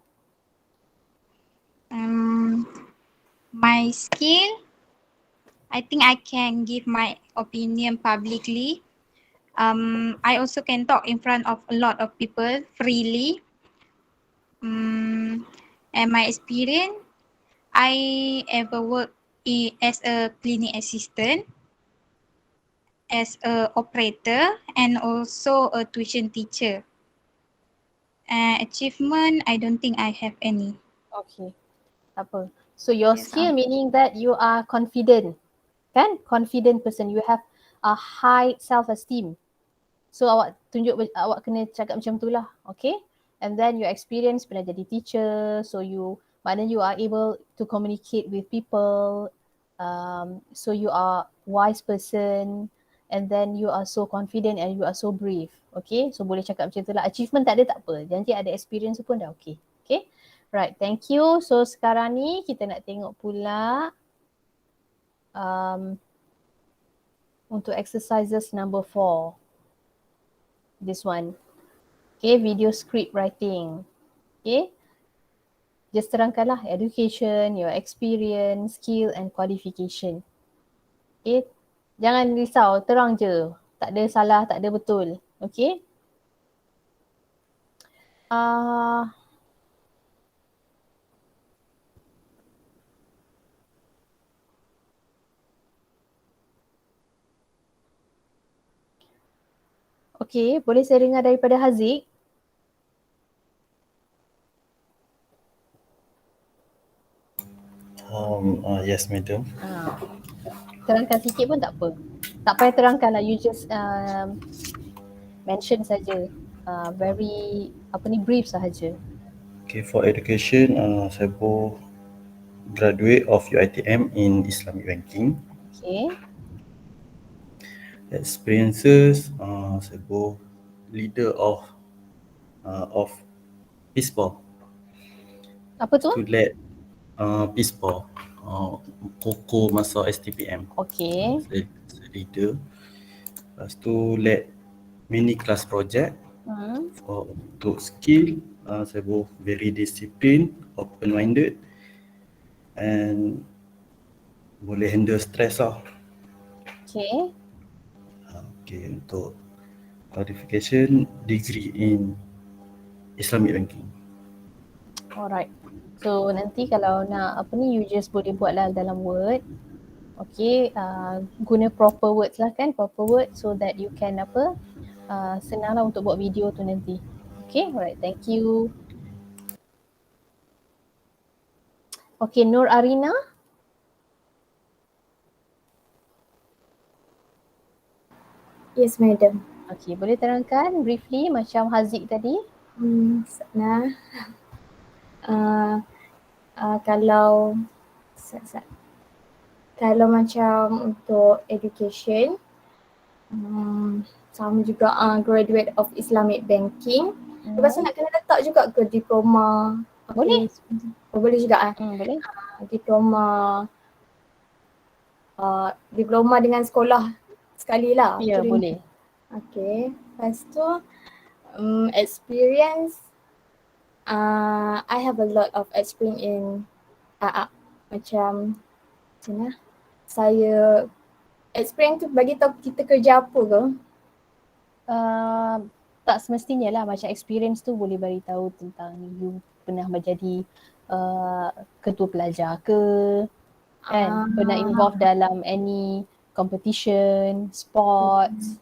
My skill, I think I can give my opinion publicly. I also can talk in front of a lot of people freely. And my experience, I ever worked as a clinic assistant, as a operator and also a tuition teacher. Achievement, I don't think I have any. Okay, tak apa. So your Yes, skill meaning that you are confident, kan? Confident person, you have a high self-esteem. So awak tunjuk, awak kena cakap macam tu lah, okay? And then your experience pernah jadi teacher, so maknanya you are able to communicate with people, so you are wise person, and then you are so confident and you are so brave, okay? So boleh cakap macam tu lah. Achievement tak ada tak apa, janji ada experience pun dah okay, okay? Right, thank you. So sekarang ni kita nak tengok pula untuk exercises number 4. This one. Okay, video script writing. Okay. Just terangkanlah education, your experience, skill and qualification. Okay. Jangan risau, terang je. Tak ada salah, tak ada betul. Okay. Okay, boleh saya dengar daripada Haziq? Yes, madam. Terangkan sikit pun tak apa. Tak payah terangkan lah, you just mention saja. Very brief sahaja. Okay, for education, saya both graduate of UiTM in Islamic Banking. Okay. Experiences, saya both leader of PISPA Apa tu? to lead PISPA, Koko masa STPM. Okay. Saya leader. Lepas tu lead mini class project. Untuk skill, saya both very disciplined, open-minded and boleh handle stress lah. Okay. Okay, untuk qualification, degree in Islamic Banking. Alright. So nanti kalau nak apa ni, you just boleh buat lah dalam Word. Okay, guna proper words lah kan, proper words so that you can apa, senang lah untuk buat video tu nanti. Okay, alright, thank you. Okay, Nur Arina. Yes, madam. Okay, boleh terangkan briefly macam Haziq tadi? Nah, kalau macam untuk education, sama juga graduate of Islamic Banking. Lepas tu nak kena letak juga ke diploma? Boleh. Boleh juga Boleh. Diploma dengan sekolah sekali lah. Ya, boleh. Okay. Lepas tu experience, I have a lot of experience in macam mana? Saya experience tu bagi tahu kita kerja apa ke? Tak semestinya lah, macam experience tu boleh bagi tahu tentang you pernah menjadi ketua pelajar ke, kan? Pernah involve dalam any competition, sports.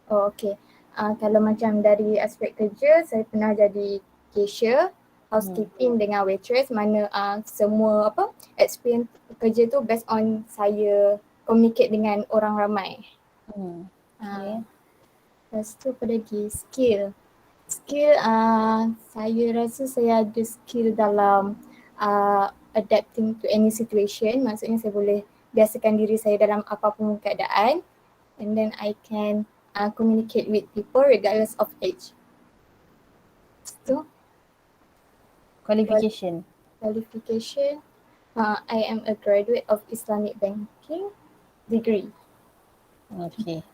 Oh, okay. Kalau macam dari aspek kerja, saya pernah jadi cashier, housekeeping dengan waitress, mana semua experience kerja tu based on saya communicate dengan orang ramai. Okay. Lepas tu apa lagi? Skill, saya rasa saya ada skill dalam adapting to any situation. Maksudnya saya boleh biasakan diri saya dalam apapun keadaan, and then I can communicate with people regardless of age. So, Qualification. I am a graduate of Islamic Banking degree. Okay.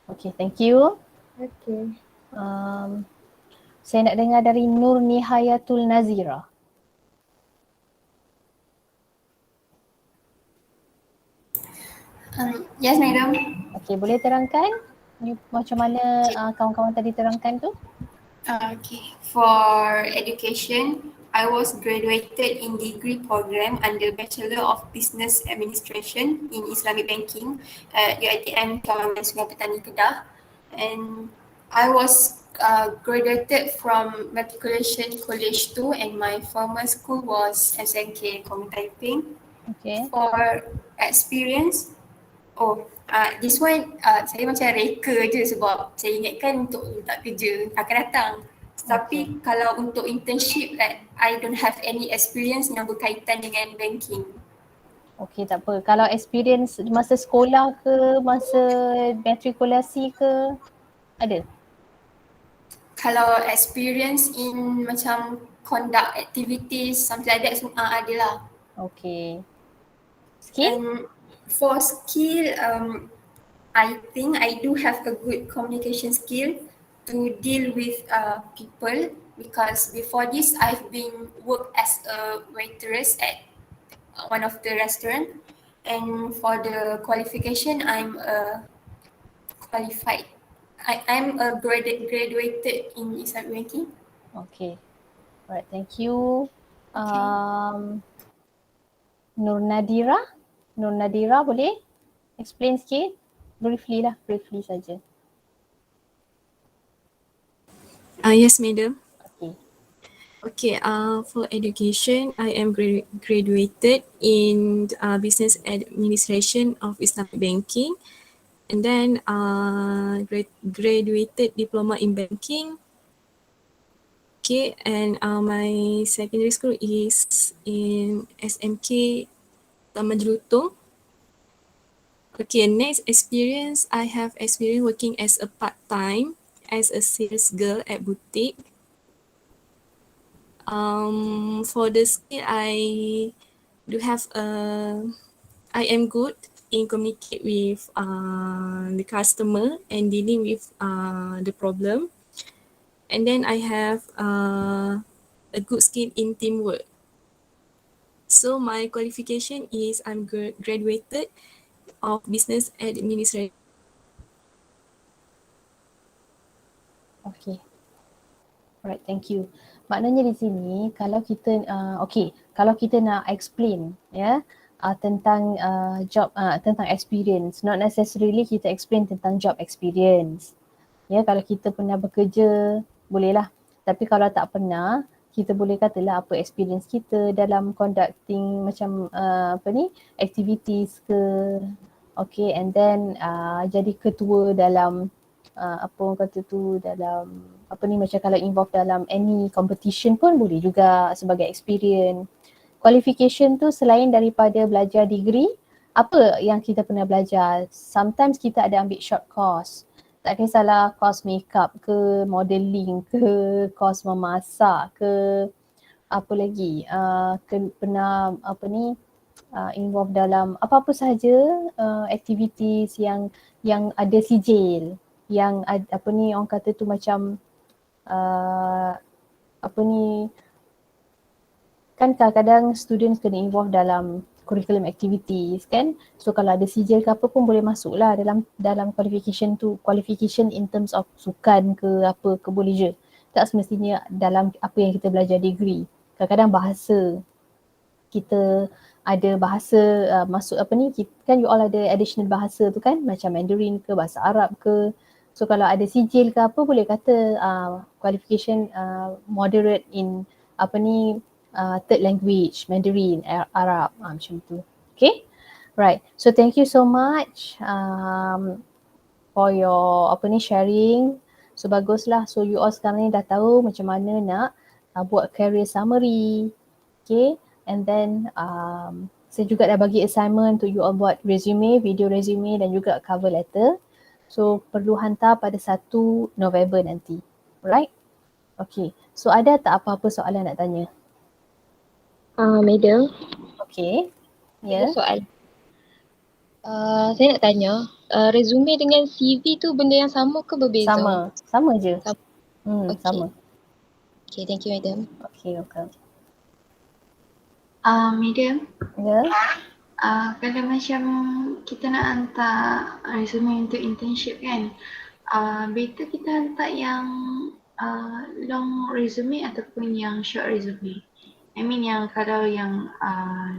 Okay, thank you. Okay. Saya nak dengar dari Nur Nihayatul Nazira. Yes, madam. Okay, boleh terangkan you, macam mana kawan-kawan tadi terangkan tu? Okay, for education, I was graduated in degree program under Bachelor of Business Administration in Islamic Banking at UiTM Kawasan Sungai Petani Kedah, and I was graduated from Matriculation College 2 and my former school was SNK Community Typing. Okay. For experience, this one saya macam reka je sebab saya ingatkan untuk tak kerja akan datang. Tapi kalau untuk internship, I don't have any experience yang berkaitan dengan banking. Okay, tak apa. Kalau experience masa sekolah ke, masa matrikulasi ke, ada? Kalau experience in macam conduct activities, something like that, ada lah. Okay. Skill? And for skill, I think I do have a good communication skill to deal with people, because before this I've been worked as a waitress at one of the restaurant, and for the qualification I'm qualified. I'm a graduated in Islamic Banking. Okay. Alright, thank you. Nur Nadira boleh explain sikit? Briefly saja. Yes, madam. Okay. For education, I am graduated in Business Administration of Islamic Banking, and then graduated Diploma in Banking Okay, and my secondary school is in SMK Taman Jelutong. Okay, next experience, I have experience working as a part-time as a sales girl at boutique. For the skill, I do have I am good in communicate with the customer and dealing with the problem. And then I have a good skill in teamwork. So my qualification is I'm graduated of business administration. Okay. Alright, thank you. Maknanya di sini kalau kita kalau kita nak explain tentang job tentang experience, not necessarily kita explain tentang job experience. Ya, kalau kita pernah bekerja bolehlah. Tapi kalau tak pernah, kita boleh katalah apa experience kita dalam conducting macam activities ke. Okay, and then jadi ketua dalam apa orang kata tu, dalam macam kalau involve dalam any competition pun boleh juga sebagai experience. Qualification tu selain daripada belajar degree, apa yang kita pernah belajar? Sometimes kita ada ambil short course. Tak kisahlah course makeup ke, modelling ke, course memasak ke, apa lagi, pernah involve dalam apa-apa sahaja activities yang ada sijil, yang orang kata tu macam kan kadang-kadang students kena involve dalam curriculum activities kan. So kalau ada sijil ke apa pun boleh masuk lah dalam qualification tu. Qualification in terms of sukan ke apa ke boleh je. Tak semestinya dalam apa yang kita belajar degree. Kadang-kadang bahasa, kita ada bahasa masuk kan you all ada additional bahasa tu kan, macam Mandarin ke, bahasa Arab ke. So kalau ada sijil ke apa boleh kata qualification moderate in third language, Mandarin, Arab, macam tu. Okay, right. So thank you so much for your sharing. So baguslah. So you all sekarang ni dah tahu macam mana nak buat career summary. Okay, and then saya juga dah bagi assignment untuk you all buat resume, video resume dan juga cover letter. So perlu hantar pada 1 November nanti. Alright? Okay. So ada tak apa-apa soalan nak tanya? Madam. Okay. Ya. Ada soal. Saya nak tanya, resume dengan CV tu benda yang sama ke berbeza? Sama je. Okay. Sama. Okay, thank you madam. Okay, welcome. Madam. Ya. Kalau macam kita nak hantar resume untuk internship kan, better kita hantar yang long resume ataupun yang short resume. I mean yang kalau yang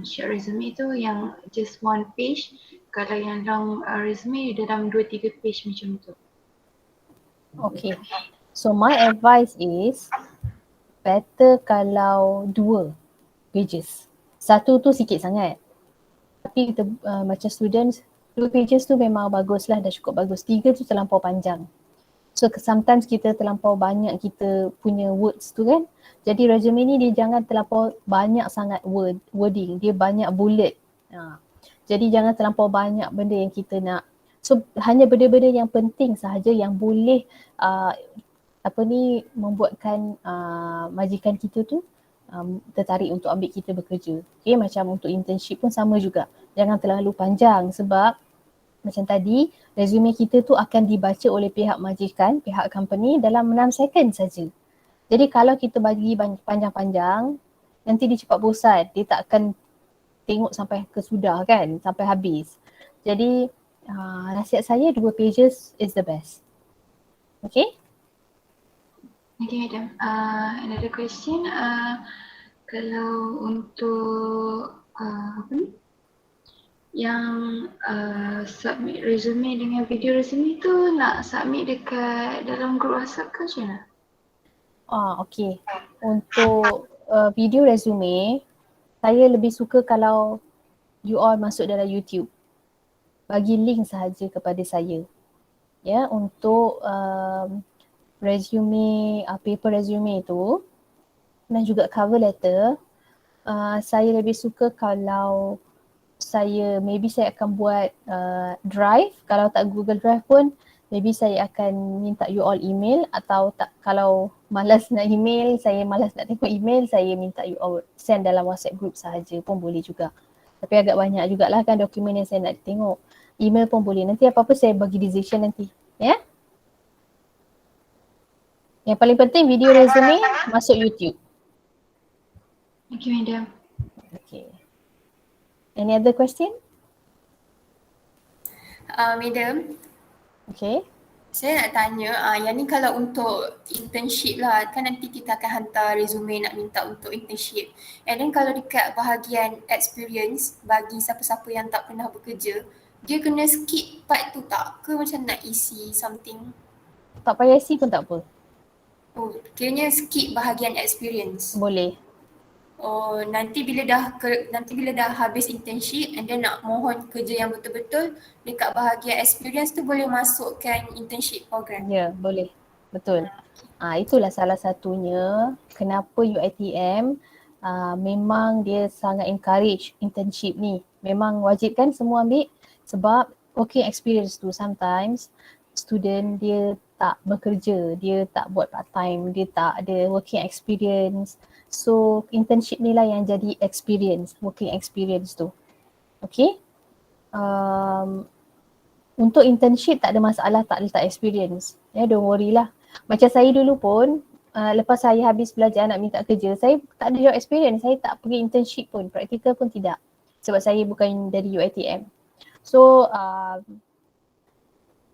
short resume tu yang just 1 page, kalau yang long resume dalam 2-3 page macam tu. Okay. So my advice is better kalau 2 pages. 1 tu sikit sangat. Tapi kita macam students 2 pages tu memang bagus lah, dah cukup bagus. 3 tu terlampau panjang. So sometimes kita terlampau banyak kita punya words tu kan. Jadi resume ni dia jangan terlampau banyak sangat wording. Dia banyak bullet. Jadi jangan terlampau banyak benda yang kita nak. So hanya benda-benda yang penting sahaja yang boleh membuatkan majikan kita tu tertarik untuk ambil kita bekerja. Okay, macam untuk internship pun sama juga. Jangan terlalu panjang sebab macam tadi resume kita tu akan dibaca oleh pihak majikan, pihak company dalam 6 second saja. Jadi kalau kita bagi panjang-panjang, nanti dia cepat bosan. Dia tak akan tengok sampai kesudah kan, sampai habis. Jadi nasihat saya 2 pages is the best. Okay? Okay madam, another question, kalau untuk yang submit resume dengan video resume tu nak submit dekat dalam group WhatsApp ke macam mana? Okay. Untuk video resume, saya lebih suka kalau you all masuk dalam YouTube. Bagi link sahaja kepada saya. Ya, untuk resume, paper resume tu, dan juga cover letter, saya lebih suka kalau maybe saya akan buat drive. Kalau tak Google Drive pun maybe saya akan minta you all email, atau tak, kalau malas nak email, saya malas nak tengok email, saya minta you all send dalam WhatsApp group sahaja pun boleh juga. Tapi agak banyak jugalah kan dokumen yang saya nak tengok. Email pun boleh. Nanti apa-apa saya bagi decision nanti. Ya? Yang paling penting video resume masuk YouTube. Thank you, Madam. Okay. Any other question? Madam, Okay. saya nak tanya, yang ni kalau untuk internship lah, kan nanti kita akan hantar resume nak minta untuk internship. And then kalau dekat bahagian experience, bagi siapa-siapa yang tak pernah bekerja, dia kena skip part tu tak? Ke macam nak isi something? Tak payah isi pun tak apa. Oh, kiranya skip bahagian experience. Boleh. Oh, nanti bila dah habis internship and then nak mohon kerja yang betul-betul, dekat bahagian experience tu boleh masukkan internship program. Ya, boleh. Betul. Itulah salah satunya kenapa UiTM memang dia sangat encourage internship ni. Memang wajib kan semua ambil, sebab working experience tu sometimes student dia tak bekerja, dia tak buat part time, dia tak ada working experience. So internship ni lah yang jadi experience, working experience tu. Okay. Untuk internship tak ada masalah tak letak experience. Ya, don't worry lah. Macam saya dulu pun, lepas saya habis belajar nak minta kerja, saya tak ada job experience. Saya tak pergi internship pun, praktikal pun tidak. Sebab saya bukan dari UiTM. So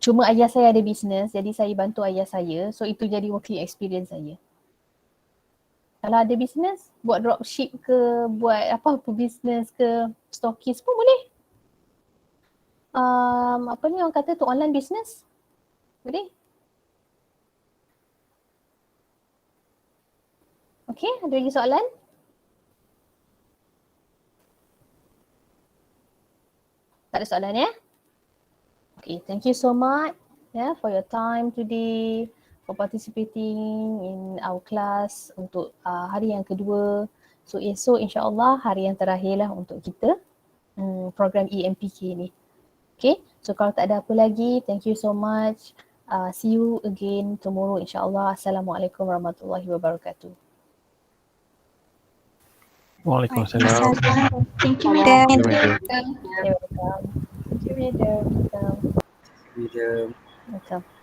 cuma ayah saya ada business, jadi saya bantu ayah saya. So itu jadi working experience saya. Kalau ada business, buat dropship ke, buat apa-apa business ke, stokis pun boleh. Apa ni orang kata tu, online business. Boleh. Okay, ada lagi soalan? Tak ada soalan ya? Okay, thank you so much for your time today, for participating in our class untuk hari yang kedua. So esok insyaAllah hari yang terakhir lah untuk kita program EMPK ni. Okay, so kalau tak ada apa lagi, thank you so much. See you again tomorrow insyaAllah. Assalamualaikum warahmatullahi wabarakatuh. Waalaikumsalam. Thank you, Madam. You're welcome. Thank you, Madam. Welcome. Madam. Welcome.